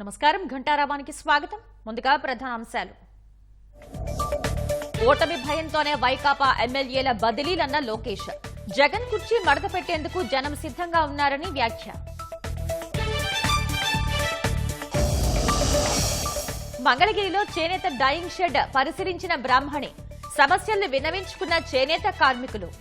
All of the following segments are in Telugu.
నమస్కారం ఘంటారావానికి స్వాగతం ముందుగా ప్రధాన అంశాలు ఓటమి భయంతోనే వైకాపా ఎమ్మెల్యేల బదిలీలన్న లోకేష్ జగన్ కుర్చీ మడత పెట్టేందుకు జనం సిద్ధంగా ఉన్నారని వ్యాఖ్య మంగళగిరిలో చేనేత డైయింగ్ షెడ్ పరిశీలించిన బ్రాహ్మణి సమస్యలను విన్నవించుకున్న చేనేత కార్మికులు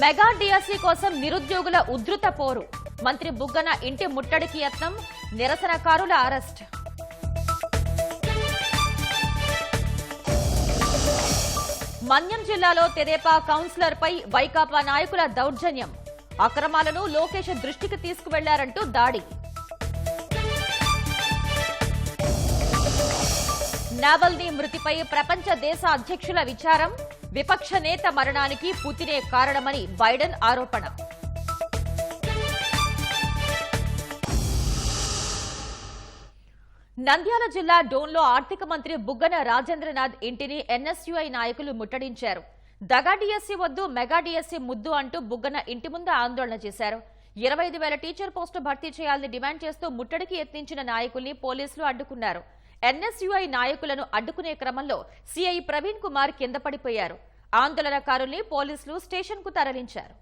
మెగా డిఎస్సీ కోసం నిరుద్యోగుల ఉధృత పోరు మంత్రి బుగ్గన ఇంటి ముట్టడికి యత్నం నిరసనకారుల అరెస్ట్ మన్యం జిల్లాలో తెదేపా కౌన్సిలర్పై వైకాపా నాయకుల దౌర్జన్యం అక్రమాలను లోకేష్ దృష్టికి తీసుకువెళ్లారంటూ దాడి నావల్నీ మృతిపై ప్రపంచ దేశ అధ్యక్షుల విచారం విపక్ష నేత మరణానికి పుతినే కారణమని బైడెన్ ఆరోపణ నంద్యాల జిల్లా డోన్లో ఆర్థిక మంత్రి బుగ్గన రాజేంద్రనాథ్ ఇంటిని ఎన్ఎస్యుఐ నాయకులు ముట్టడించారు దగా డిఎస్సీ వద్దు మెగా డిఎస్సీ ముద్దు అంటూ బుగ్గన ఇంటి ముందు ఆందోళన చేశారు 25,000 టీచర్ పోస్టు భర్తీ చేయాలని డిమాండ్ చేస్తూ ముట్టడికి యత్నించిన నాయకుల్ని పోలీసులు అడ్డుకున్నారు ఎన్ఎస్యుఐ నాయకులను అడ్డుకునే క్రమంలో సిఐ ప్రవీణ్ కుమార్ కింద పడిపోయారు ఆందోళనకారుల్ని పోలీసులు స్టేషన్ కు తరలించారు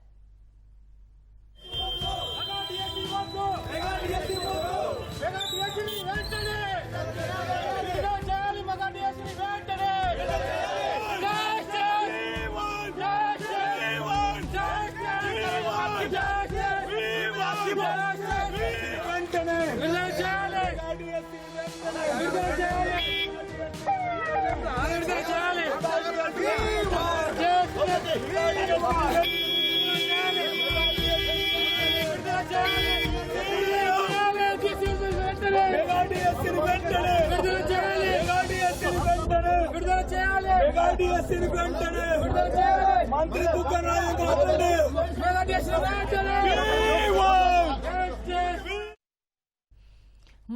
మంత్రి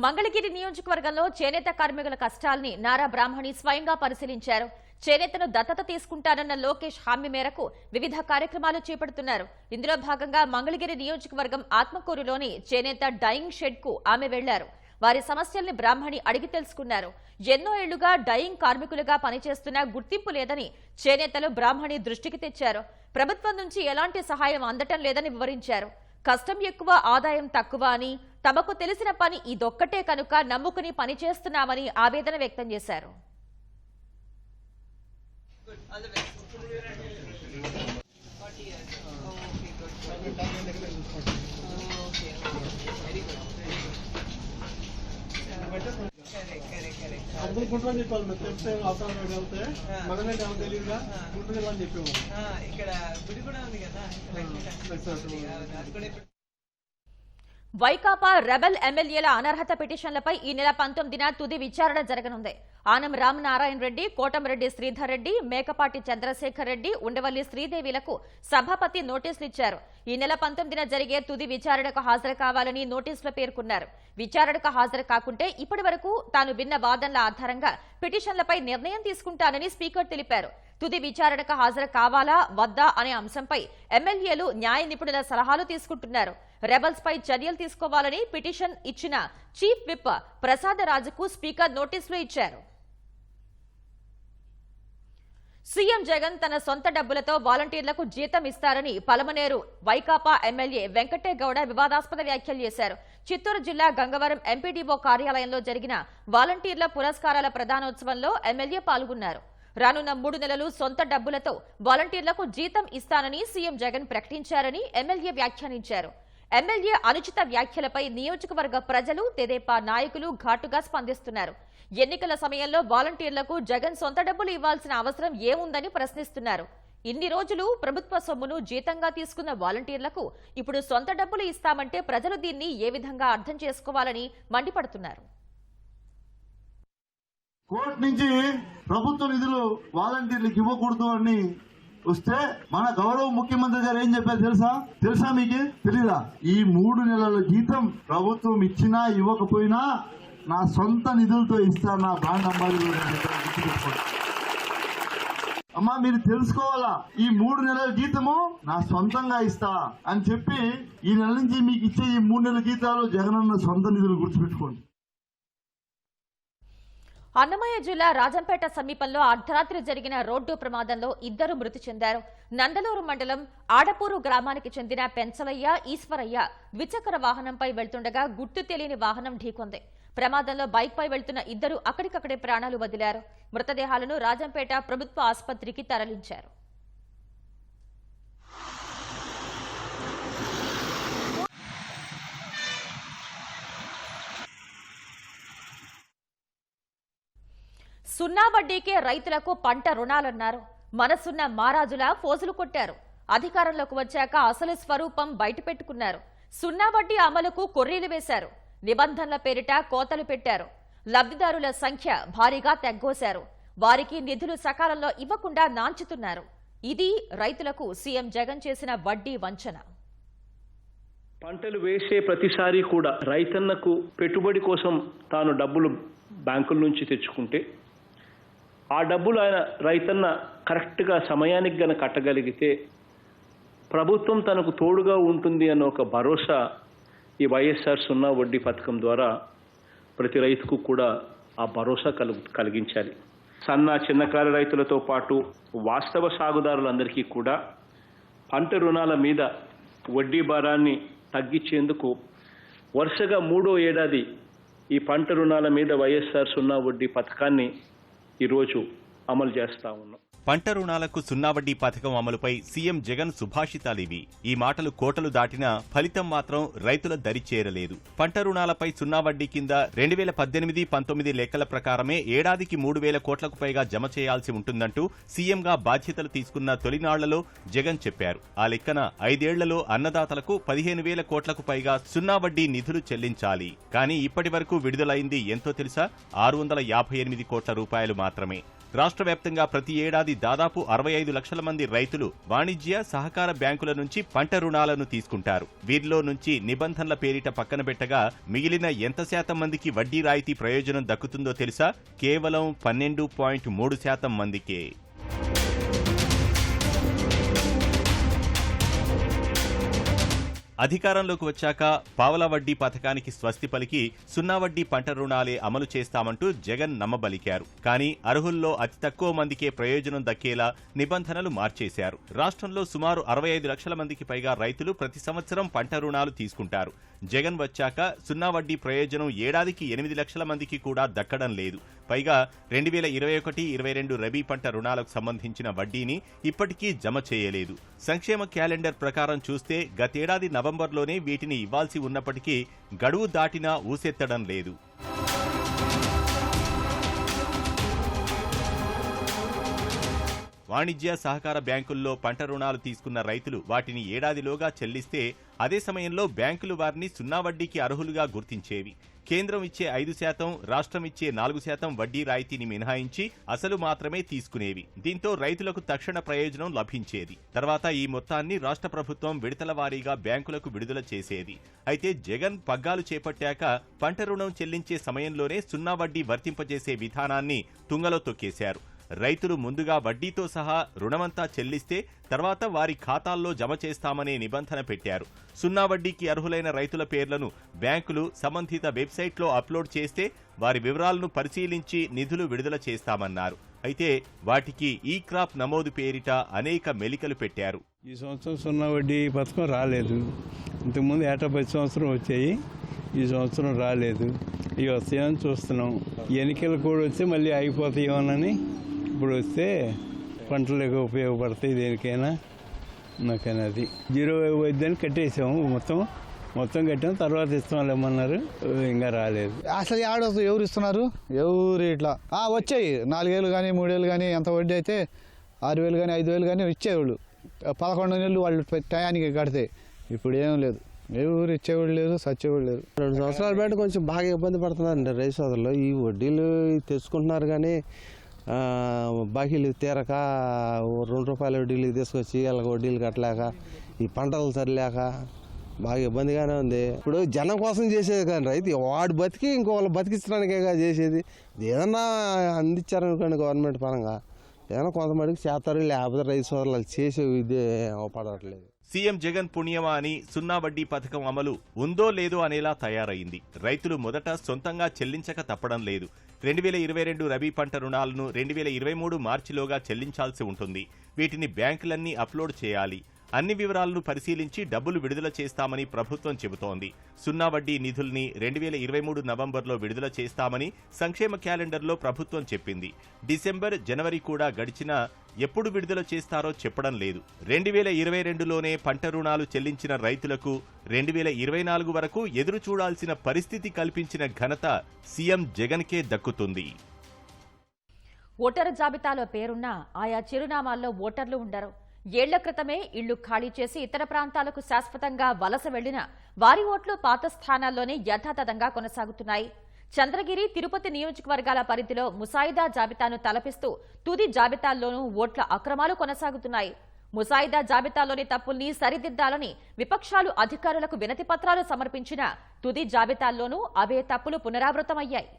మంగళగిరి నియోజకవర్గంలో చేనేత కార్మికుల కష్టాల్ని నారా బ్రాహ్మణి స్వయంగా పరిశీలించారు చేనేతను దత్తత తీసుకుంటారన్న లోకేష్ హామీ మేరకు వివిధ కార్యక్రమాలు చేపడుతున్నారు ఇందులో భాగంగా మంగళగిరి నియోజకవర్గం ఆత్మకూరులోని చేనేత డైయింగ్ షెడ్ కు ఆమె వెళ్లారు వారి సమస్యల్ని బ్రాహ్మణి అడిగి తెలుసుకున్నారు ఎన్నో ఏళ్లుగా డైయింగ్ కార్మికులుగా పనిచేస్తున్నా గుర్తింపు లేదని చేనేతలు బ్రాహ్మణి దృష్టికి తెచ్చారు ప్రభుత్వం నుంచి ఎలాంటి సహాయం అందటం లేదని వివరించారు కష్టం ఎక్కువ ఆదాయం తక్కువ అని తమకు తెలిసిన పని ఇదొక్కటే కనుక నమ్ముకుని పనిచేస్తున్నామని ఆవేదన వ్యక్తం చేశారు అందరూ గుంటూరు చెప్పాలి మీరు చెప్తే అవసరం వెళ్తే మగనే తెలియదుగా గుంటూరు అని చెప్పేవాళ్ళు ఇక్కడ గుడి కూడా ఉంది కదా వైకాపా రెబెల్ ఎమ్మెల్యేల అనర్హత పిటిషన్లపై ఈ నెల 19న తుది విచారణ జరగనుంది ఆనం రామనారాయణ రెడ్డి కోటమిరెడ్డి శ్రీధర్ రెడ్డి మేకపాటి చంద్రశేఖర్ రెడ్డి ఉండవల్లి శ్రీదేవిలకు సభాపతి నోటీసులు ఇచ్చారు ఈ నెల 19న జరిగే తుది విచారణకు హాజరు కావాలని నోటీసులో పేర్కొన్నారు విచారణకు హాజరు కాకుంటే ఇప్పటి వరకు తాను విన్న వాదనల ఆధారంగా పిటిషన్లపై నిర్ణయం తీసుకుంటానని స్పీకర్ తెలిపారు తుది విచారణకు హాజరు కావాలా వద్దా అనే అంశంపై ఎమ్మెల్యేలు న్యాయ నిపుణుల సలహాలు తీసుకుంటున్నారు రెబల్స్ పై చర్యలు తీసుకోవాలని పిటిషన్ ఇచ్చిన చీఫ్ విప్ ప్రసాదరాజుకు స్పీకర్ నోటీసులు ఇచ్చారు సీఎం జగన్ తన సొంత డబ్బులతో వాలంటీర్లకు జీతం ఇస్తారని పలమనేరు వైకాపా ఎమ్మెల్యే వెంకటేగౌడ వివాదాస్పద వ్యాఖ్యలు చేశారు చిత్తూరు జిల్లా గంగవరం ఎంపీడీఓ కార్యాలయంలో జరిగిన వాలంటీర్ల పురస్కారాల ప్రదానోత్సవంలో ఎమ్మెల్యే పాల్గొన్నారు రానున్న 3 నెలలు సొంత డబ్బులతో వాలంటీర్లకు జీతం ఇస్తానని సీఎం జగన్ ప్రకటించారని ఎమ్మెల్యే వ్యాఖ్యానించారు ఎమ్మెల్యే అనుచిత వ్యాఖ్యలపై నియోజకవర్గ ప్రజలు తెదేపా నాయకులు ఘాటుగా స్పందిస్తున్నారు ఎన్నికల సమయంలో వాలంటీర్లకు జగన్ సొంత డబ్బులు ఇవ్వాల్సిన అవసరం ఏముందని ప్రశ్నిస్తున్నారు ఇన్ని రోజులు ప్రభుత్వ సొమ్మును జీతంగా తీసుకున్న వాలంటీర్లకు ఇప్పుడు సొంత డబ్బులు ఇస్తామంటే ప్రజలు దీన్ని ఏ విధంగా అర్థం చేసుకోవాలని మండిపడుతున్నారు కోర్టు నుంచి ప్రభుత్వ నిధులు వాలంటీర్లకు ఇవ్వకూడదు అని వస్తే మన గౌరవ ముఖ్యమంత్రి గారు ఏం చెప్పారు తెలుసా మీకు తెలీదా ఈ 3 నెలల జీతం ప్రభుత్వం ఇచ్చినా ఇవ్వకపోయినా నా సొంత నిధులతో ఇస్తా నా బ్రాండ్ అంబాసిడర్ అమ్మా మీరు తెలుసుకోవాలా, ఈ 3 నెలల జీతము నా సొంతంగా ఇస్తా అని చెప్పి ఈ నెల నుంచి మీకు ఇచ్చే ఈ 3 నెలల జీతాలు జగనన్న సొంత నిధులు గుర్తుపెట్టుకోండి. అన్నమయ్య జిల్లా రాజంపేట సమీపంలో అర్ధరాత్రి జరిగిన రోడ్డు ప్రమాదంలో 2 మృతి చెందారు. నందలూరు మండలం ఆడపూరు గ్రామానికి చెందిన పెంచలయ్య, ఈశ్వరయ్య ద్విచక్ర వాహనంపై వెళ్తుండగా గుర్తు తెలియని వాహనం ఢీకొంది. ప్రమాదంలో బైక్ పై వెళ్తున్న 2 అక్కడికక్కడే ప్రాణాలు వదిలారు. మృతదేహాలను రాజంపేట ప్రభుత్వ ఆసుపత్రికి తరలించారు. సున్నా వడ్డీకే రైతులకు పంట రుణాలన్నారు. మనసున్న మారాజులా ఫోజులు కొట్టారు. అధికారంలోకి వచ్చాక అసలు స్వరూపం బయటపెట్టుకున్నారు. సున్నా వడ్డీ అమలుకు కొర్రీలు వేశారు. నిబంధనల పేరిట కోతలు పెట్టారు. లబ్ధిదారుల సంఖ్య భారీగా తగ్గోశారు. వారికి నిధులు సకాలంలో ఇవ్వకుండా నాంచుతున్నారు. ఇది రైతులకు సీఎం జగన్ చేసిన వడ్డీ వంచన. పంటలు వేసే ప్రతిసారి కూడా రైతన్నకు పెట్టుబడి కోసం తాను డబ్బులు బ్యాంకుల నుంచి తెచ్చుకుంటే ఆ డబ్బులు ఆయన రైతన్న కరెక్ట్గా సమయానికి గన కట్టగలిగితే ప్రభుత్వం తనకు తోడుగా ఉంటుంది అన్న ఒక భరోసా ఈ వైఎస్ఆర్ సున్నా వడ్డీ పథకం ద్వారా ప్రతి రైతుకు కూడా ఆ భరోసా కలిగించాలి. సన్న చిన్నకారు రైతులతో పాటు వాస్తవ సాగుదారులందరికీ కూడా పంట రుణాల మీద వడ్డీ భారాన్ని తగ్గించేందుకు వరుసగా 3వ ఏడాది ఈ పంట రుణాల మీద వైఎస్ఆర్ సున్నా వడ్డీ పథకాన్ని ఈరోజు అమలు చేస్తా ఉన్నాం. పంట రుణాలకు సున్నా వడ్డీ పథకం అమలుపై సీఎం జగన్ సుభాషితాలివి. ఈ మాటలు కోటలు దాటినా ఫలితం మాత్రం రైతుల దరి చేరలేదు. పంట రుణాలపై సున్నా వడ్డీ కింద 2018-19 లెక్కల ప్రకారమే ఏడాదికి 3,000 కోట్లకు పైగా జమ చేయాల్సి ఉంటుందంటూ సీఎంగా బాధ్యతలు తీసుకున్న తొలినాళ్లలో జగన్ చెప్పారు. ఆ లెక్కన 5 ఏళ్లలో అన్నదాతలకు 15,000 కోట్లకు పైగా సున్నా వడ్డీ నిధులు చెల్లించాలి. కానీ ఇప్పటి వరకు విడుదలైంది ఎంతో తెలుసా? 658 కోట్ల రూపాయలు మాత్రమే. రాష్ట్ర వ్యాప్తంగా ప్రతి ఏడాది దాదాపు 65 లక్షల మంది రైతులు వాణిజ్య, సహకార బ్యాంకుల నుంచి పంట రుణాలను తీసుకుంటారు. వీరిలో నుంచి నిబంధనల పేరిట పక్కన పెట్టగా మిగిలిన ఎంత శాతం మందికి వడ్డీ రాయితీ ప్రయోజనం దక్కుతుందో తెలుసా? కేవలం 12.3% మందికే. అధికారంలోకి వచ్చాక పావలా వడ్డీ పథకానికి స్వస్తి పలికి సున్నా వడ్డీ పంట రుణాలే అమలు చేస్తామంటూ జగన్ నమ్మబలికారు. కానీ అర్హుల్లో అతి తక్కువ మందికే ప్రయోజనం దక్కేలా నిబంధనలు మార్చేశారు. రాష్ట్రంలో సుమారు 65 లక్షల మందికి పైగా రైతులు ప్రతి సంవత్సరం పంట రుణాలు తీసుకుంటారు. జగన్ వచ్చాక సున్నా వడ్డీ ప్రయోజనం ఏడాదికి 8 లక్షల మందికి కూడా దక్కడం లేదు. పైగా 2021-22 రబీ పంట రుణాలకు సంబంధించిన వడ్డీని ఇప్పటికీ జమ చేయలేదు. సంక్షేమ క్యాలెండర్ ప్రకారం చూస్తే గతేడాది నవంబర్లోనే వీటిని ఇవ్వాల్సి ఉన్నప్పటికీ గడువు దాటినా ఊసెత్తడం లేదు. వాణిజ్య, సహకార బ్యాంకుల్లో పంట రుణాలు తీసుకున్న రైతులు వాటిని ఏడాదిలోగా చెల్లిస్తే అదే సమయంలో బ్యాంకులు వారిని సున్నా వడ్డీకి అర్హులుగా గుర్తించేవి. కేంద్రం ఇచ్చే 5%, రాష్ట్రం ఇచ్చే 4% వడ్డీ రాయితీని మినహాయించి అసలు మాత్రమే తీసుకునేవి. దీంతో రైతులకు తక్షణ ప్రయోజనం లభించేది. తర్వాత ఈ మొత్తాన్ని రాష్ట్ర ప్రభుత్వం విడతల వారీగా బ్యాంకులకు విడుదల చేసేది. అయితే జగన్ పగ్గాలు చేపట్టాక పంట రుణం చెల్లించే సమయంలోనే సున్నా వడ్డీ వర్తింపజేసే విధానాన్ని తుంగలో తొక్కేశారు. రైతులు ముందుగా వడ్డీతో సహా రుణమంతా చెల్లిస్తే తర్వాత వారి ఖాతాల్లో జమ చేస్తామనే నిబంధన పెట్టారు. సున్నా వడ్డీకి అర్హులైన రైతుల పేర్లను బ్యాంకులు సంబంధిత వెబ్సైట్లో అప్లోడ్ చేస్తే వారి వివరాలను పరిశీలించి నిధులు విడుదల చేస్తామన్నారు. అయితే వాటికి ఈ క్రాప్ నమోదు పేరిట అనేక మెలికలు పెట్టారు. ఈ సంవత్సరం సున్నా వడ్డీ పథకం రాలేదు. ఇంతకుముందు ఏటా 10 సంవత్సరం వచ్చాయి, ఈ సంవత్సరం రాలేదు. ఇవి వస్తాయని చూస్తున్నాం. ఎన్నికలు కూడా వస్తే మళ్ళీ అయిపోతాయేమోనని ఇప్పుడు వస్తే పంటలకు ఉపయోగపడతాయి దేనికైనా. నాకైనా అది 0 వైద్యాన్ని కట్టేసాము. మొత్తం కట్టాము, తర్వాత ఇస్తామన్నారు. ఇంకా రాలేదు. అసలు ఎవరు ఇస్తున్నారు? ఎవరు ఇట్లా వచ్చాయి 4 ఏళ్ళు కానీ 3 ఏళ్ళు కానీ ఎంత వడ్డీ అయితే 6 వేలు కానీ 5 వేలు కానీ ఇచ్చేవాళ్ళు. 11 నెలలు వాళ్ళు టయానికి కడితే ఇప్పుడు ఏం లేదు. ఎవరు ఇచ్చేవాళ్ళు లేదు, సచ్చేవాళ్ళు లేదు. 2 సంవత్సరాల బయట కొంచెం బాగా ఇబ్బంది పడుతున్నారండి రైతు సోదరులు. ఈ వడ్డీలు తెచ్చుకుంటున్నారు కానీ బాకీలు తీరక 2 రూపాయల వడ్డీలు తీసుకొచ్చి వాళ్ళకి వడ్డీలు కట్టలేక ఈ పంటలు సరిలేక బాగా ఇబ్బందిగానే ఉంది. ఇప్పుడు జనం కోసం చేసేది కానీ రైతు వాడు బతికి ఇంకో వాళ్ళు బతికించడానికేగా చేసేది. ఏదన్నా అందించారనుకోండి గవర్నమెంట్ పరంగా ఏమైనా కొంతమందికి చేస్తారు, లేకపోతే రైతు సోదరులు చేసే ఇదే పడట్లేదు. సీఎం జగన్ పుణ్యమా అని సున్నా వడ్డీ పథకం అమలు ఉందో లేదో అనేలా తయారైంది. రైతులు మొదట సొంతంగా చెల్లించక తప్పడం లేదు. 2022 రబీ పంట రుణాలను 2023 మార్చిలోగా చెల్లించాల్సి ఉంటుంది. వీటిని బ్యాంకులన్నీ అప్లోడ్ చేయాలి. అన్ని వివరాలను పరిశీలించి డబ్బులు విడుదల చేస్తామని ప్రభుత్వం చెబుతోంది. సున్నా వడ్డీ నిధుల్ని 2023 నవంబర్లో విడుదల చేస్తామని సంక్షేమ క్యాలెండర్లో ప్రభుత్వం చెప్పింది. డిసెంబర్, జనవరి కూడా గడిచినా ఎప్పుడు విడుదల చేస్తారో చెప్పడం లేదు. 2022లోనే పంట రుణాలు చెల్లించిన రైతులకు 2024 వరకు ఎదురు చూడాల్సిన పరిస్థితి కల్పించిన ఘనత సీఎం జగన్కే దక్కుతుంది. ఓటరు జాబితాలో పేరున్నా ఆయా చిరునామాల్లో ఓటర్లు ఉండరు. ఏళ్ల క్రితమే ఇళ్లు ఖాళీ చేసి ఇతర ప్రాంతాలకు శాశ్వతంగా వలస వెళ్లిన వారి ఓట్లు పాత స్థానాల్లోనే యథాతథంగా కొనసాగుతున్నాయి. చంద్రగిరి, తిరుపతి నియోజకవర్గాల పరిధిలో ముసాయిదా జాబితాను తలపిస్తూ తుది జాబితాల్లోనూ ఓట్ల అక్రమాలు కొనసాగుతున్నాయి. ముసాయిదా జాబితాలోని తప్పుల్ని సరిదిద్దాలని విపక్షాలు అధికారులకు వినతి పత్రాలు సమర్పించిన తుది జాబితాల్లోనూ అవే తప్పులు పునరావృతమయ్యాయి.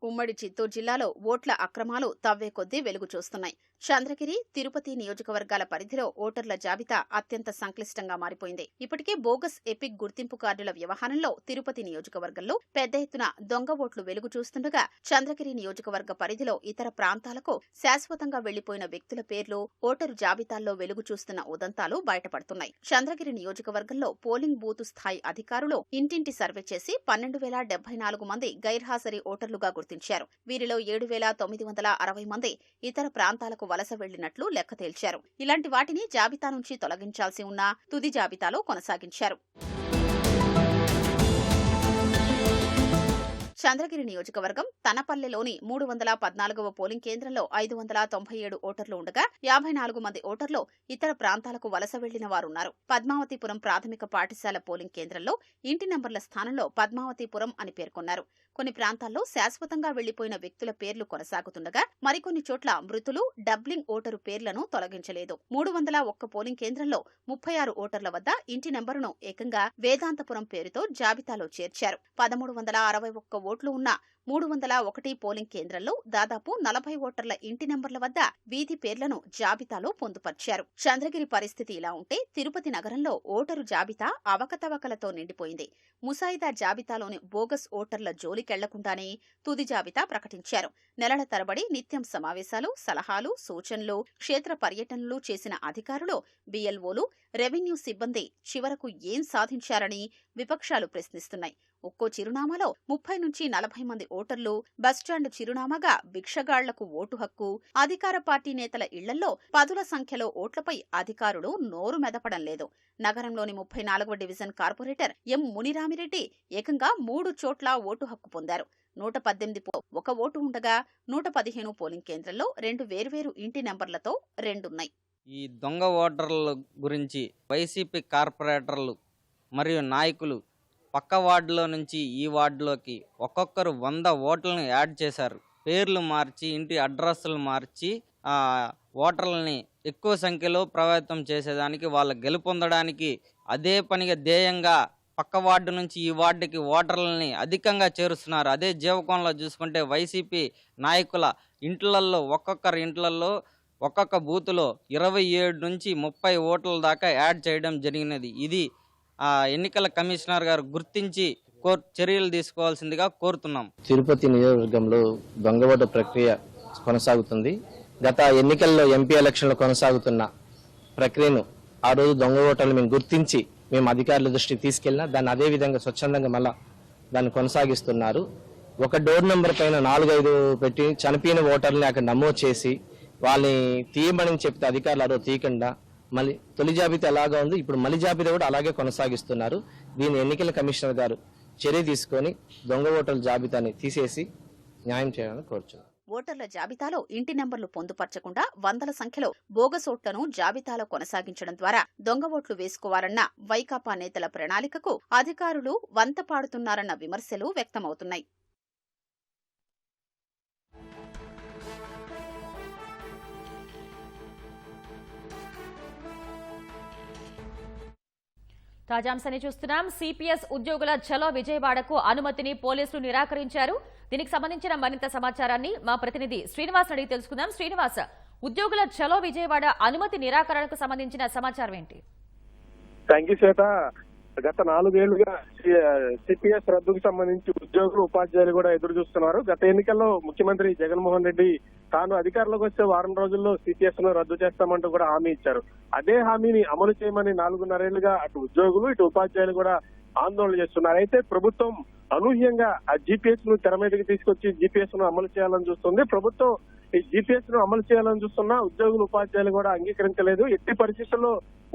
ఉమ్మడి చిత్తూరు జిల్లాలో ఓట్ల అక్రమాలు తవ్వే కొద్దీ వెలుగు చూస్తున్నాయి. చంద్రగిరి, తిరుపతి నియోజకవర్గాల పరిధిలో ఓటర్ల జాబితా అత్యంత సంక్లిష్టంగా మారిపోయింది. ఇప్పటికే బోగస్ ఎపిక్ గుర్తింపు కార్డుల వ్యవహారంలో తిరుపతి నియోజకవర్గంలో పెద్ద ఎత్తున దొంగ ఓట్లు వెలుగు చూస్తుండగా, చంద్రగిరి నియోజకవర్గ పరిధిలో ఇతర ప్రాంతాలకు శాశ్వతంగా వెళ్లిపోయిన వ్యక్తుల పేర్లు ఓటరు జాబితాల్లో వెలుగు చూస్తున్న ఉదంతాలు బయటపడుతున్నాయి. చంద్రగిరి నియోజకవర్గంలో పోలింగ్ బూత్ స్థాయి అధికారులు ఇంటింటి సర్వే చేసి 12,074 మంది గైర్హాజరీ ఓటర్లుగా గుర్తించారు. వీరిలో 7,960 మంది ఇతర ప్రాంతాలకు వలస వెళ్లినట్లు లెక్క తేల్చారు. ఇలాంటి వాటిని జాబితా నుంచి తొలగించాల్సి ఉన్న తుది జాబితాలో కొనసాగించారు. చంద్రగిరి నియోజకవర్గం తనపల్లెలోని 314వ పోలింగ్ కేంద్రంలో 597 ఓటర్లు ఉండగా 54 మంది ఓటర్లు ఇతర ప్రాంతాలకు వలస వెళ్లిన వారున్నారు. పద్మావతిపురం ప్రాథమిక పాఠశాల పోలింగ్ కేంద్రంలో ఇంటి నంబర్ల స్థానంలో పద్మావతిపురం అని పేర్కొన్నారు. కొన్ని ప్రాంతాల్లో శాశ్వతంగా వెళ్లిపోయిన వ్యక్తుల పేర్లు కొనసాగుతుండగా, మరికొన్ని చోట్ల మృతులు, డబ్లింగ్ ఓటరు పేర్లను తొలగించలేదు. 301 పోలింగ్ కేంద్రంలో 36 ఓటర్ల వద్ద ఇంటి నెంబరును ఏకంగా వేదాంతపురం పేరుతో జాబితాలో చేర్చారు. 1361 ఓట్లు ఉన్న 301 పోలింగ్ కేంద్రంలో దాదాపు 40 ఓటర్ల ఇంటి నెంబర్ల వద్ద వీధి పేర్లను జాబితాలో పొందుపర్చారు. చంద్రగిరి పరిస్థితి ఇలా ఉంటే, తిరుపతి నగరంలో ఓటరు జాబితా అవకతవకలతో నిండిపోయింది. ముసాయిదా జాబితాలోని బోగస్ ఓటర్ల జోలికెళ్లకుండానే తుది జాబితా ప్రకటించారు. నెలల తరబడి నిత్యం సమావేశాలు, సలహాలు, సూచనలు, క్షేత్ర పర్యటనలు చేసిన అధికారులు, బిఎల్ఓలు, రెవెన్యూ సిబ్బంది చివరకు ఏం సాధించారని విపక్షాలు ప్రశ్నిస్తున్నాయి. ఒక్కో చిరునామాలో 30 నుంచి 40 మంది ఓటర్లు, బస్టాండ్ చిరునామాగా భిక్షగాళ్లకు ఓటు హక్కు, అధికార పార్టీ నేతల ఇళ్లలో పదుల సంఖ్యలో ఓట్లపై అధికారులు నోరు మెదపడం లేదు. నగరంలోని 34వ డివిజన్ కార్పొరేటర్ ఎం మునిరామిరెడ్డి ఏకంగా 3 చోట్ల ఓటు హక్కు పొందారు. 118 ఒక ఓటు ఉండగా 115 పోలింగ్ కేంద్రంలో 2 వేర్వేరు ఇంటి నెంబర్లతో 2 ఉన్నాయి. ఈ దొంగ ఓటర్ల గురించి వైసీపీ కార్పొరేటర్లు మరియు నాయకులు పక్క వార్డులో నుంచి ఈ వార్డులోకి ఒక్కొక్కరు 100 ఓట్లను యాడ్ చేశారు. పేర్లు మార్చి, ఇంటి అడ్రస్లు మార్చి ఓటర్లని ఎక్కువ సంఖ్యలో ప్రభావితం చేసేదానికి, వాళ్ళ గెలుపొందడానికి అదే పనిగా ధ్యేయంగా పక్క వార్డు నుంచి ఈ వార్డుకి ఓటర్లని అధికంగా చేరుస్తున్నారు. అదే జీవకోణంలో చూసుకుంటే వైసీపీ నాయకుల ఇంట్లల్లో, ఒక్కొక్కరి ఇంట్లల్లో ఒక్కొక్క బూతులో 27 నుంచి 30 ఓట్ల దాకా యాడ్ చేయడం జరిగినది. ఇది ఎన్నికల కమిషనర్ గారు గుర్తించి చర్యలు తీసుకోవాల్సిందిగా కోరుతున్నాం. తిరుపతి నియోజకవర్గంలో దొంగ ఓటు ప్రక్రియ కొనసాగుతుంది. గత ఎన్నికల్లో ఎంపీ ఎలక్షన్లో కొనసాగుతున్న ప్రక్రియను ఆ రోజు దొంగ ఓటర్లు మేము గుర్తించి మేము అధికారుల దృష్టికి తీసుకెళ్లినా దాన్ని అదే విధంగా స్వచ్ఛందంగా మళ్ళా దాన్ని కొనసాగిస్తున్నారు. ఒక డోర్ నెంబర్ పైన 4-5 పెట్టి చనిపోయిన ఓటర్లని అక్కడ నమోదు చేసి వాళ్ళని తీయమని చెప్తే అధికారులు ఆ రోజు తీయకుండా మళ్ళీ తొలి జాబితా ఎలాగా ఉంది, ఇప్పుడు మళ్ళీ జాబితా కూడా అలాగే కొనసాగిస్తున్నారు. దీన్ని ఎన్నికల కమిషనర్ గారు చర్య తీసుకొని దొంగ ఓటర్ల జాబితాని తీసేసి న్యాయం చేయాలని కోరుచున్నారు. ఓటర్ల జాబితాలో ఇంటి నెంబర్లు పొందుపరచకుండా వందల సంఖ్యలో బోగస్ ఓట్లను జాబితాలో కొనసాగించడం ద్వారా దొంగ ఓట్లు వేసుకోవాలన్న వైకాపా నేతల ప్రణాళికకు అధికారులు వంత పాడుతున్నారన్న విమర్శలు వ్యక్తమవుతున్నాయి. తాజాంశాన్ని చూస్తున్నాం. సిపిఎస్ ఉద్యోగుల చలో విజయవాడకు అనుమతిని పోలీసులు నిరాకరించారు. దీనికి సంబంధించిన మరింత సమాచారాన్ని మా ప్రతినిధి శ్రీనివాస్ అడిగి తెలుసుకుందాం. శ్రీనివాస్, ఉద్యోగుల చలో విజయవాడ అనుమతి నిరాకరణకు సంబంధించిన సమాచారం ఏంటి? థ్యాంక్ యూ శ్వేత. గత 4 ఏళ్లుగా సిపిఎస్ రద్దుకు సంబంధించి ఉద్యోగులు ఉపాధ్యాయులు కూడా ఎదురు చూస్తున్నారు. గత ఎన్నికల్లో ముఖ్యమంత్రి జగన్మోహన్ రెడ్డి తాను అధికారంలోకి వచ్చే వారం రోజుల్లో సిపిఎస్ ను రద్దు చేస్తామంటూ కూడా హామీ ఇచ్చారు. అదే హామీని అమలు చేయమని 4.5 ఏళ్లుగా అటు ఉద్యోగులు ఇటు ఉపాధ్యాయులు కూడా ఆందోళన చేస్తున్నారు. అయితే ప్రభుత్వం అనూహ్యంగా ఆ జీపీఎస్ ను తెర మీదకి తీసుకొచ్చి జీపీఎస్ ను అమలు చేయాలని చూస్తుంది. ప్రభుత్వం ఈ జీపీఎస్ ను అమలు చేయాలని చూస్తున్నా ఉద్యోగులు ఉపాధ్యాయులు కూడా అంగీకరించలేదు. ఎట్టి పరిస్థితుల్లో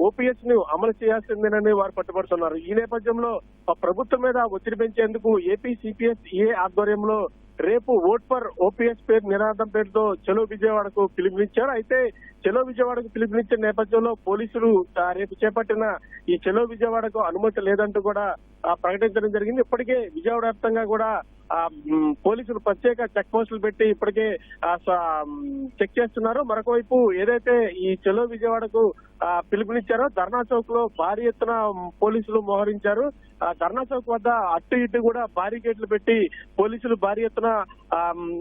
ఓపీఎస్ ను అమలు చేయాల్సిందేనని వారు పట్టుబడుతున్నారు. ఈ నేపథ్యంలో ప్రభుత్వం మీద ఒత్తిడి పెంచేందుకు ఏపీ సిపిఎస్ ఏ ఆధ్వర్యంలో రేపు ఓట్ ఫర్ ఓపీఎస్ పేరు నినాదం పేరుతో చలో విజయవాడకు పిలుపునిచ్చారు. అయితే చలో విజయవాడకు పిలుపునిచ్చిన నేపథ్యంలో పోలీసులు రేపు చేపట్టిన ఈ చలో విజయవాడకు అనుమతి లేదంటూ కూడా ప్రకటించడం జరిగింది. ఇప్పటికే విజయవాడ వ్యాప్తంగా కూడా పోలీసులు ప్రత్యేక చెక్ పోస్టులు పెట్టి ఇప్పటికే చెక్ చేస్తున్నారు. మరొక వైపు ఏదైతే ఈ చలో విజయవాడకు పిలుపునిచ్చారో ధర్నా చౌక్ లో భారీ ఎత్తున పోలీసులు మోహరించారు. ధర్నా చౌక్ వద్ద అటు ఇటు కూడా బారికేడ్లు పెట్టి పోలీసులు భారీ ఎత్తున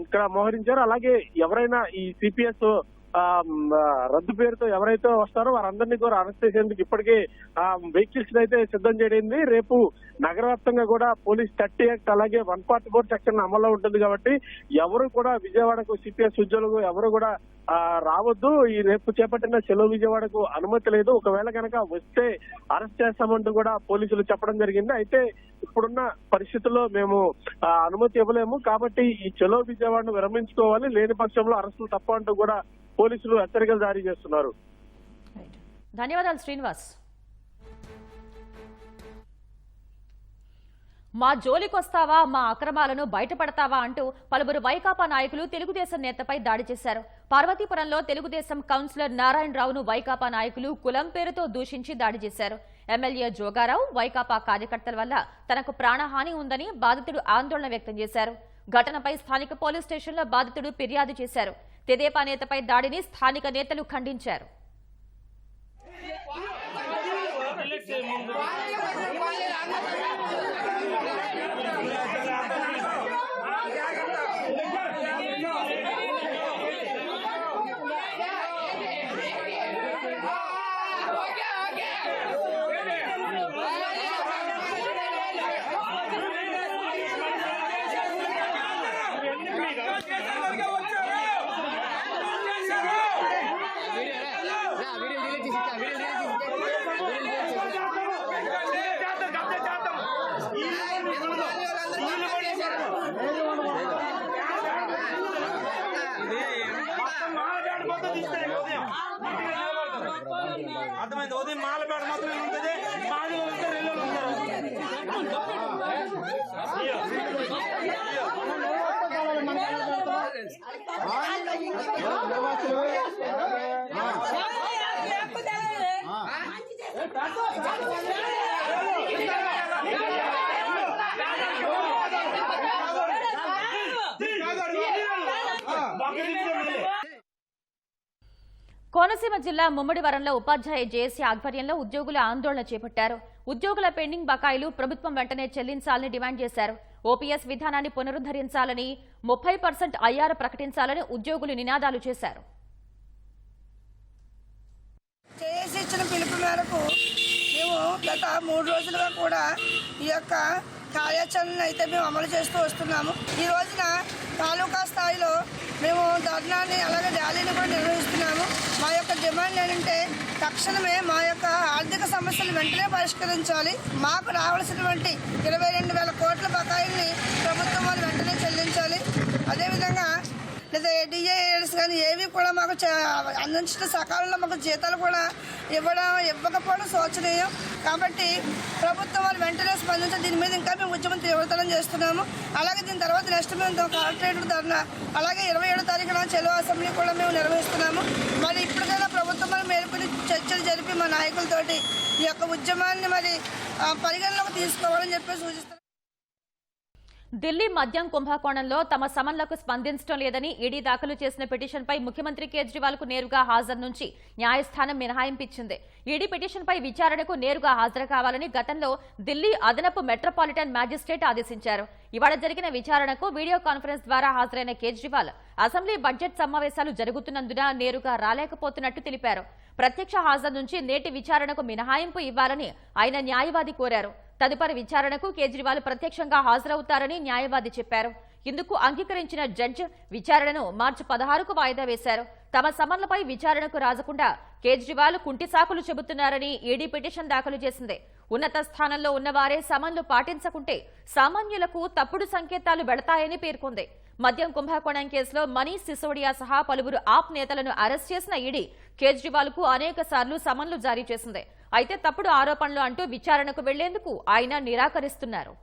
ఇక్కడ మోహరించారు. అలాగే ఎవరైనా ఈ సిపిఎస్ రద్దు పేరుతో ఎవరైతే వస్తారో వారందరినీ కూడా అరెస్ట్ చేసేందుకు ఇప్పటికే వెహికల్స్ అయితే సిద్ధం చేయడింది. రేపు నగర వ్యాప్తంగా కూడా పోలీస్ 30 యాక్ట్ అలాగే 144 సెక్షన్ అమల్లో ఉంటుంది కాబట్టి ఎవరు కూడా విజయవాడకు సిపిఎస్ ఉద్యోగులు ఎవరు కూడా రావద్దు. ఈ రేపు చేపట్టిన చలో విజయవాడకు అనుమతి లేదు. ఒకవేళ కనుక వస్తే అరెస్ట్ చేస్తామంటూ కూడా పోలీసులు చెప్పడం జరిగింది. అయితే ఇప్పుడున్న పరిస్థితుల్లో మేము అనుమతి ఇవ్వలేము కాబట్టి ఈ చలో విజయవాడను విరమించుకోవాలి, లేని పక్షంలో అరెస్టులు తప్ప అంటూ కూడా పోలీసులు హెచ్చరికలు జారీ చేస్తున్నారు. ధన్యవాదాలు శ్రీనివాస్. మా జోలికొస్తావా, మా అక్రమాలను బయటపడతావా అంటూ పలువురు వైకాపా నాయకులు తెలుగుదేశం నేతపై దాడి చేశారు. పార్వతీపురంలో తెలుగుదేశం కౌన్సిలర్ నారాయణరావును వైకాపా నాయకులు కులం పేరుతో దూషించి దాడి చేశారు. ఎమ్మెల్యే జోగారావు వైకాపా కార్యకర్తల వల్ల తనకు ప్రాణహాని ఉందని బాధితుడు ఆందోళన వ్యక్తం చేశారు. ఘటనపై స్థానిక పోలీస్ స్టేషన్లో బాధితుడు ఫిర్యాదు చేశారు. తెదేపా నేతపై దాడిని స్థానిక నేతలు ఖండించారు. అర్థమైంది. ఉదయం మాలపేట మాత్రమే ఉంటుంది. కోనసీమ జిల్లా ముమ్మడివరంలో ఉపాధ్యాయ జేఏసీ ఆధ్వర్యంలో ఉద్యోగుల ఆందోళన చేపట్టారు. ఉద్యోగుల పెండింగ్ బకాయిలు ప్రభుత్వం వెంటనే చెల్లించాలని డిమాండ్ చేశారు. ఓపీఎస్ విధానాన్ని పునరుద్ధరించాలని, 30% ఐఆర్ ప్రకటించాలని ఉద్యోగులు నినాదాలు చేశారు. జేఏసీ ఇచ్చిన పిలుపు మేరకు మేము గత 3 రోజులుగా కూడా ఈ యొక్క కార్యాచరణ అయితే మేము అమలు చేస్తూ వస్తున్నాము. ఈ రోజున తాలూకా స్థాయిలో మేము ధర్నాన్ని అలాగే ర్యాలీని కూడా నిర్వహిస్తున్నాము. మా యొక్క డిమాండ్ ఏంటంటే తక్షణమే మా యొక్క ఆర్థిక సమస్యలు వెంటనే పరిష్కరించాలి. మాకు రావాల్సినటువంటి 22,000 కోట్ల బకాయిల్ని ప్రభుత్వం వాళ్ళు వెంటనే చెల్లించాలి. అదేవిధంగా లేదా డిఏఎస్ కానీ ఏవి కూడా మాకు అందించిన సకాలంలో మాకు జీతాలు కూడా ఇవ్వకపోవడం శోచనీయం. కాబట్టి ప్రభుత్వం వాళ్ళు వెంటనే స్పందించి దీని మీద ఇంకా మేము ఉద్యమం తీవ్రతరం చేస్తున్నాము. అలాగే దీని తర్వాత నెక్స్ట్ మేము కలెక్టరేట్ ధర్నా, అలాగే 27వ తారీఖున చెలో అసెంబ్లీ కూడా మేము నిర్వహిస్తున్నాము. మరి ఇప్పటికైనా ప్రభుత్వం మేలుకొని చర్చలు జరిపి మా నాయకులతోటి ఈ యొక్క ఉద్యమాన్ని మరి పరిగణలోకి తీసుకోవాలని చెప్పి సూచిస్తున్నాం. ఢిల్లీ మద్యం కుంభకోణంలో తమ సమన్లకు స్పందించడం లేదని ఈడీ దాఖలు చేసిన పిటిషన్పై ముఖ్యమంత్రి కేజ్రీవాల్కు నేరుగా హాజరు నుంచి న్యాయస్థానం మినహాయింపించింది. ఈడీ పిటిషన్పై విచారణకు నేరుగా హాజరు కావాలని గతంలో ఢిల్లీ అదనపు మెట్రోపాలిటన్ మ్యాజిస్ట్రేట్ ఆదేశించారు. ఇవాళ జరిగిన విచారణకు వీడియో కాన్ఫరెన్స్ ద్వారా హాజరైన కేజ్రీవాల్ అసెంబ్లీ బడ్జెట్ సమావేశాలు జరుగుతున్నందున నేరుగా రాలేకపోతున్నట్టు తెలిపారు. ప్రత్యక్ష హాజరు నుంచి నేటి విచారణకు మినహాయింపు ఇవ్వాలని ఆయన న్యాయవాది కోరారు. తదుపరి విచారణకు కేజ్రీవాల్ ప్రత్యక్షంగా హాజరవుతారని న్యాయవాది చెప్పారు. ఇందుకు అంగీకరించిన జడ్జి విచారణను మార్చి 16కు వాయిదా వేశారు. తమ సమన్లపై విచారణకు రాజకుండా కేజ్రీవాల్ కుంటి సాకులు చెబుతున్నారని ఈడీ పిటిషన్ దాఖలు చేసింది. ఉన్నత స్థానంలో ఉన్నవారే సమన్లు పాటించకుంటే సామాన్యులకు తప్పుడు సంకేతాలు వెళతాయని పేర్కొంది. మద్యం కుంభకోణం కేసులో మనీష్ సిసోడియా సహా పలువురు ఆప్ నేతలను అరెస్ట్ చేసిన ఈడీ కేజ్రీవాల్ కు అనేక సార్లు సమన్లు జారీ చేసింది. అయితే తప్పుడు ఆరోపణలు అంటూ విచారణకు వెళ్లేందుకు ఆయన నిరాకరిస్తున్నారు.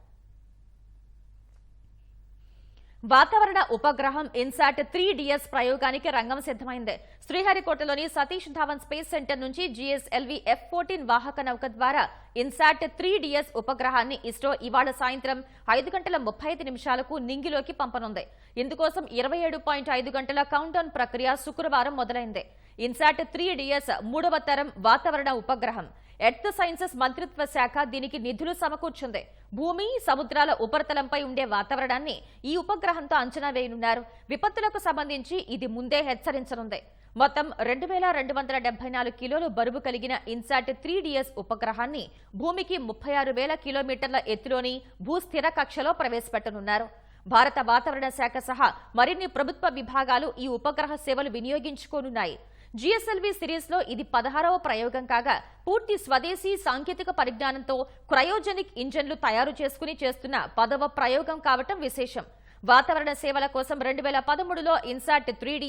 వాతావరణ ఉపగ్రహం ఇన్సాట్ 3DS ప్రయోగానికి రంగం సిద్దమైంది. శ్రీహరికోటలోని సతీష్ ధావన్ స్పేస్ సెంటర్ నుంచి GSLV F-14 వాహక నౌక ద్వారా ఇన్సాట్ 3DS ఉపగ్రహాన్ని ఇస్రో ఇవాళ సాయంత్రం 5:35 నింగిలోకి పంపనుంది. ఇందుకోసం 27.5 గంటల కౌంటౌన్ ప్రక్రియ శుక్రవారం మొదలైంది. ఇన్సాట్ 3DS 3వ తరం వాతావరణ ఉపగ్రహం. ఎర్త్ సైన్సెస్ మంత్రిత్వ శాఖ దీనికి నిధులు సమకూర్చుంది. భూమి, సముద్రాల ఉపరితలంపై ఉండే వాతావరణాన్ని ఈ ఉపగ్రహంతో అంచనా వేయనున్నారు. విపత్తులకు సంబంధించి ఇది ముందే హెచ్చరించనుంది. మొత్తం 2274 కిలోలు బరువు కలిగిన ఇన్సాట్ 3DS ఉపగ్రహాన్ని భూమికి 36,000 కిలోమీటర్ల ఎత్తులోని భూస్థిర కక్షలో ప్రవేశపెట్టనున్నారు. భారత వాతావరణ శాఖ సహా మరిన్ని ప్రభుత్వ విభాగాలు ఈ ఉపగ్రహ సేవలు వినియోగించుకోనున్నాయి. GSLV సిరీస్ లో ఇది 16వ ప్రయోగం కాగా పూర్తి స్వదేశీ సాంకేతిక పరిజ్ఞానంతో క్రయోజెనిక్ ఇంజన్లు తయారు చేసుకుని చేస్తున్న 10వ ప్రయోగం కావటం విశేషం. వాతావరణ సేవల కోసం 2013లో ఇన్సాట్ 3D,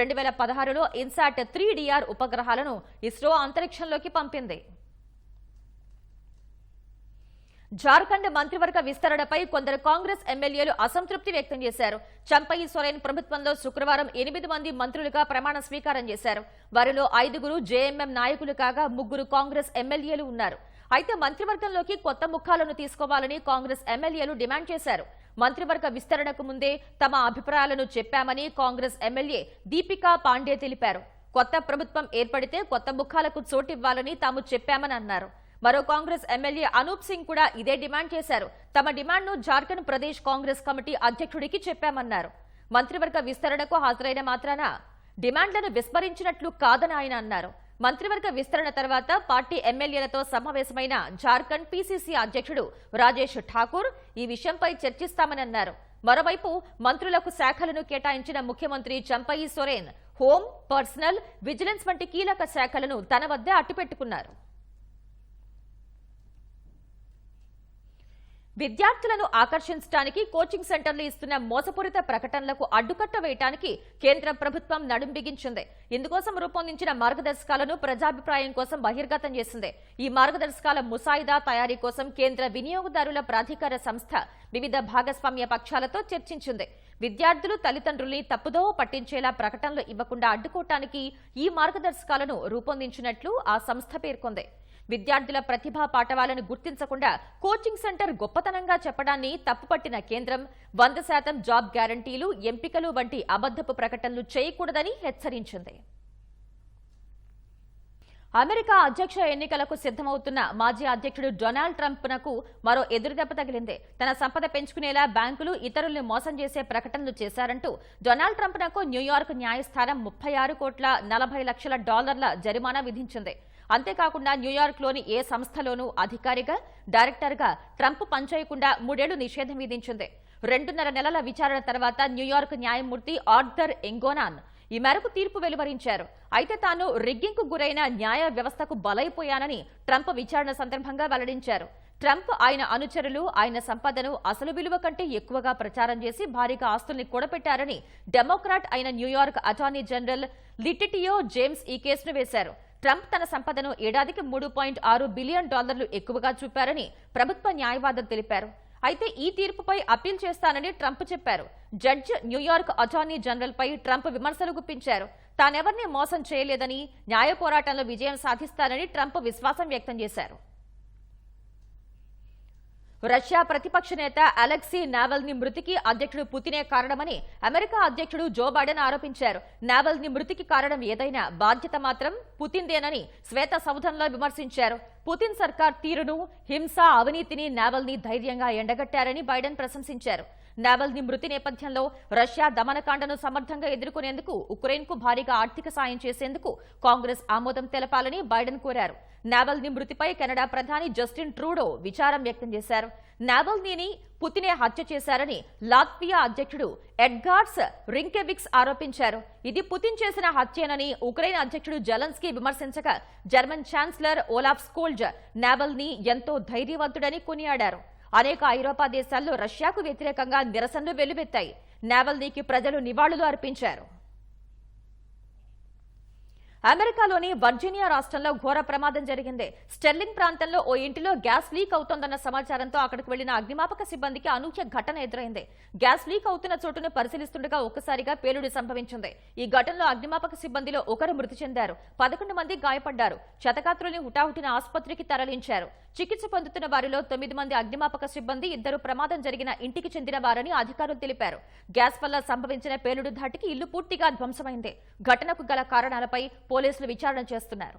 2016లో ఇన్సాట్ 3DR ఉపగ్రహాలను ఇస్రో అంతరిక్షంలోకి పంపింది. జార్ఖండ్ మంత్రివర్గ విస్తరణపై కొందరు కాంగ్రెస్ ఎమ్మెల్యేలు అసంతృప్తి వ్యక్తం చేశారు. చంపై సోరెన్ ప్రభుత్వంలో శుక్రవారం 8 మంది మంత్రులుగా ప్రమాణ స్వీకారం చేశారు. వారిలో 5గురు JMM నాయకులు కాగా 3 కాంగ్రెస్ ఎమ్మెల్యేలు ఉన్నారు. అయితే మంత్రివర్గంలోకి కొత్త ముఖాలను తీసుకోవాలని కాంగ్రెస్ ఎమ్మెల్యేలు డిమాండ్ చేశారు. మంత్రివర్గ విస్తరణకు ముందే తమ అభిప్రాయాలను చెప్పామని కాంగ్రెస్ ఎమ్మెల్యే దీపికా పాండే తెలిపారు. కొత్త ప్రభుత్వం ఏర్పడితే కొత్త ముఖాలకు చోటివ్వాలని తాము చెప్పామని అన్నారు. మరో కాంగ్రెస్ ఎమ్మెల్యే అనూప్ సింగ్ కూడా ఇదే డిమాండ్ చేశారు. తమ డిమాండ్ను జార్ఖండ్ ప్రదేశ్ కాంగ్రెస్ కమిటీ అధ్యక్షుడికి చెప్పామన్నారు. మంత్రివర్గ విస్తరణకు హాజరైన మాత్రాన డిమాండ్లను విస్మరించినట్లు కాదని ఆయన అన్నారు. మంత్రివర్గ విస్తరణ తర్వాత పార్టీ ఎమ్మెల్యేలతో సమావేశమైన జార్ఖండ్ PCC అధ్యక్షుడు రాజేష్ ఠాకూర్ ఈ విషయంపై చర్చిస్తామని అన్నారు. మరోవైపు మంత్రులకు శాఖలను కేటాయించిన ముఖ్యమంత్రి Champai Soren home, personal, vigilance వంటి కీలక శాఖలను తన వద్దే అట్టిపెట్టుకున్నారు. విద్యార్థులను ఆకర్షించడానికి కోచింగ్ సెంటర్లు ఇస్తున్న మోసపూరిత ప్రకటనలకు అడ్డుకట్ట వేయడానికి కేంద్ర ప్రభుత్వం నడుం బిగించింది. ఇందుకోసం రూపొందించిన మార్గదర్శకాలను ప్రజాభిప్రాయం కోసం బహిర్గతం చేసింది. ఈ మార్గదర్శకాల ముసాయిదా తయారీ కోసం కేంద్ర వినియోగదారుల ప్రాధికార సంస్థ వివిధ భాగస్వామ్య పక్షాలతో చర్చించింది. విద్యార్థులు, తల్లిదండ్రుల్ని తప్పుదోవ పట్టించేలా ప్రకటనలు ఇవ్వకుండా అడ్డుకోవటానికి ఈ మార్గదర్శకాలను రూపొందించినట్లు ఆ సంస్థ పేర్కొంది. విద్యార్థుల ప్రతిభా పాఠవాలను గుర్తించకుండా కోచింగ్ సెంటర్ గొప్పతనంగా చెప్పడాన్ని తప్పుపట్టిన కేంద్రం 100% జాబ్ గ్యారంటీలు, ఎంపికలు వంటి అబద్ధపు ప్రకటనలు చేయకూడదని హెచ్చరించింది. అమెరికా అధ్యక్ష ఎన్నికలకు సిద్దమవుతున్న మాజీ అధ్యక్షుడు డొనాల్డ్ ట్రంప్నకు మరో ఎదురుదెబ్బ తగిలింది. తన సంపద పెంచుకునేలా బ్యాంకులు ఇతరుల్ని మోసం చేసే ప్రకటనలు చేశారంటూ డొనాల్డ్ ట్రంప్నకు న్యూయార్క్ న్యాయస్థానం $36,40,00,000 జరిమానా విధించింది. అంతేకాకుండా న్యూయార్క్లోని ఏ సంస్థలోనూ అధికారిగా, డైరెక్టర్గా ట్రంప్ పనిచేయకుండా 3 ఏళ్లు నిషేధం విధించింది. 2.5 నెలల విచారణ తర్వాత న్యూయార్క్ న్యాయమూర్తి ఆర్థర్ ఎంగోనాన్ ఈ మేరకు తీర్పు వెలువరించారు. అయితే తాను రిగ్గింగ్కు గురైన న్యాయ వ్యవస్థకు బలైపోయానని ట్రంప్ విచారణ సందర్భంగా వెల్లడించారు. ట్రంప్, ఆయన అనుచరులు ఆయన సంపదను అసలు విలువ కంటే ఎక్కువగా ప్రచారం చేసి భారీగా ఆస్తుల్ని కూడబెట్టారని డెమోక్రాట్ అయిన న్యూయార్క్ అటార్నీ జనరల్ లిటిటియో జేమ్స్ ఈ కేసును వేశారు. ట్రంప్ తన సంపదను ఏడాదికి $3.6 బిలియన్ ఎక్కువగా చూపారని ప్రభుత్వ న్యాయవాదులు తెలిపారు. అయితే ఈ తీర్పుపై అప్పీల్ చేస్తానని ట్రంప్ చెప్పారు. జడ్జ్ న్యూయార్క్ అటార్నీ జనరల్ పై ట్రంప్ విమర్శలు గుప్పించారు. తానెవరినీ మోసం చేయలేదని, న్యాయ పోరాటంలో విజయం సాధిస్తానని ట్రంప్ విశ్వాసం వ్యక్తం చేశారు. రష్యా ప్రతిపక్ష నేత అలెక్సీ నావల్నీ మృతికి అధ్యక్షుడు పుతినే కారణమని అమెరికా అధ్యక్షుడు జో బైడెన్ ఆరోపించారు. నావల్నీ మృతికి కారణం ఏదైనా బాధ్యత మాత్రం పుతిన్దేనని శ్వేత సౌధంలో విమర్శించారు. పుతిన్ సర్కార్ తీరును, హింస, అవినీతిని నావల్నీ ధైర్యంగా ఎండగట్టారని బైడెన్ ప్రశంసించారు. నావల్నీ మృతి నేపథ్యంలో రష్యా దమనకాండను సమర్థంగా ఎదుర్కొనేందుకు ఉక్రెయిన్కు భారీగా ఆర్థిక సాయం చేసేందుకు కాంగ్రెస్ ఆమోదం తెలపాలని బైడెన్ కోరారు. నావల్నీ మృతిపై కెనడా ప్రధాని జస్టిన్ ట్రూడో విచారం వ్యక్తం చేశారు. నావల్నీని పుతినే హత్య చేశారని లాత్వియా అధ్యక్షుడు ఎడ్గార్డ్స్ రింకెవిక్స్ ఆరోపించారు. ఇది పుతిన్ చేసిన హత్యేనని ఉక్రెయిన్ అధ్యక్షుడు జెలెన్స్కీ విమర్శించగా German chancellor Olaf Scholz Navalny ఎంతో ధైర్యవంతుడని కొనియాడారు. అనేక ఐరోపా దేశాల్లో రష్యాకు వ్యతిరేకంగా నిరసనలు వెల్లువెత్తాయి. నావల్నీకి ప్రజలు నివాళులు అర్పించారు. అమెరికాలోని వర్జీనియా రాష్ట్రంలో ఘోర ప్రమాదం జరిగింది. స్టెర్లింగ్ ప్రాంతంలో ఓ ఇంటిలో గ్యాస్ లీక్ అవుతోందన్న సమాచారంతో అక్కడికి వెళ్లిన అగ్నిమాపక సిబ్బందికి అనూహ్య ఘటన ఎదురైంది. గ్యాస్ లీక్ అవుతున్న చోటును పరిశీలిస్తుండగా ఒక్కసారిగా పేలుడు సంభవించింది. ఈ ఘటనలో అగ్నిమాపక సిబ్బందిలో ఒకరు మృతి చెందారు. 11 మంది గాయపడ్డారు. క్షతగాత్రుల్ని హుటాహుటిన ఆసుపత్రికి తరలించారు. చికిత్స పొందుతున్న వారిలో 9 మంది అగ్నిమాపక సిబ్బంది, 2 ప్రమాదం జరిగిన ఇంటికి చెందిన వారని అధికారులు తెలిపారు. గ్యాస్ వల్ల సంభవించిన పేలుడు ధాటికి ఇల్లు పూర్తిగా ధ్వంసమైంది. ఘటనకు గల కారణాలపై పోలీసులు విచారణ చేస్తున్నారు.